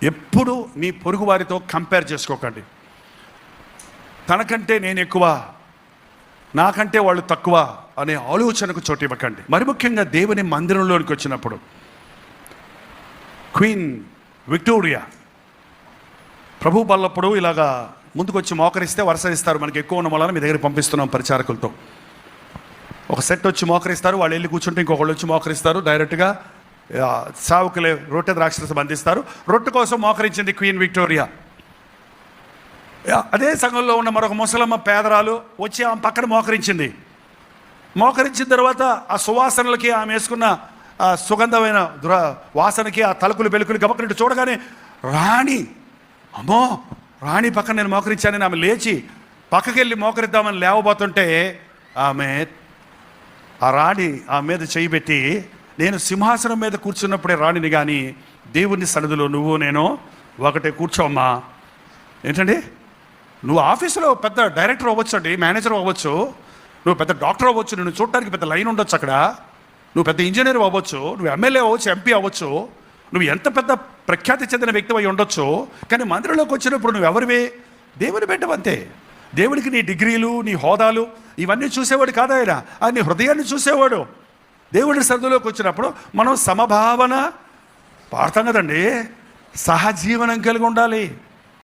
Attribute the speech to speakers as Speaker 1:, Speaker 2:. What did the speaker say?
Speaker 1: ఎప్పుడు మీ పొరుగు వారితో కంపేర్ చేసుకోకండి. తనకంటే నేను ఎక్కువ, నాకంటే వాళ్ళు తక్కువ అనే ఆలోచనకు చోటు ఇవ్వకండి. మరి ముఖ్యంగా దేవుని మందిరంలోనికి వచ్చినప్పుడు క్వీన్ విక్టోరియా ప్రభు బల్లప్పుడు ఇలాగా ముందుకు వచ్చి మోకరిస్తే వరుస ఇస్తారు. మనకి ఎక్కువ ఉన్న వలన మీ దగ్గర పంపిస్తున్నాం పరిచారకులతో. ఒక సెట్ వచ్చి మోకరిస్తారు, వాళ్ళు వెళ్ళి కూర్చుంటే ఇంకొకళ్ళు వచ్చి మోకరిస్తారు. డైరెక్ట్గా సావుకులే రొట్టె ద్రాక్షరసం అందిస్తారు. రొట్టె కోసం మోకరించింది క్వీన్ విక్టోరియా. అదే సంఘంలో ఉన్న మరొక ముసలమ్మ పేదరాలు వచ్చి ఆమె పక్కన మోకరించింది. మోకరించిన తర్వాత ఆ సువాసనలకి, ఆమె వేసుకున్న ఆ సుగంధమైన వాసనకి, ఆ తలుకులు వెలుకులు గబక్కనట్టు చూడగానే రాణి, అమ్మో రాణి పక్కన నేను మోకరించానని ఆమె లేచి పక్కకి వెళ్ళి మోకరిద్దామని లేవబోతుంటే ఆమె ఆ రాణి ఆ మీద చేయి పెట్టి, నేను సింహాసనం మీద కూర్చున్నప్పుడే రాణిని, కానీ దేవుని సన్నిధిలో నువ్వు నేను ఒకటే కూర్చోమ్మా. ఏంటండి, నువ్వు ఆఫీసులో పెద్ద డైరెక్టర్ అవ్వచ్చు అండి, మేనేజర్ అవ్వచ్చు, నువ్వు పెద్ద డాక్టర్ అవ్వచ్చు, నేను చూడటానికి పెద్ద లైన్ ఉండొచ్చు అక్కడ, నువ్వు పెద్ద ఇంజనీర్ అవ్వచ్చు, నువ్వు ఎమ్మెల్యే అవ్వచ్చు, ఎంపీ అవ్వచ్చు, నువ్వు ఎంత పెద్ద ప్రఖ్యాతి చెందిన వ్యక్తి అయి ఉండొచ్చు, కానీ మందిరంలోకి వచ్చినప్పుడు నువ్వు ఎవరివే? దేవుని బిడ్డవంతే. దేవుడికి నీ డిగ్రీలు, నీ హోదాలు ఇవన్నీ చూసేవాడు కాదు ఆయన, ఆయన నీ హృదయాన్ని చూసేవాడు. దేవుడి సన్నిధిలోకి వచ్చినప్పుడు మనం సమభావన పాడతాం కదండి, సహజీవనం కలిగి ఉండాలి.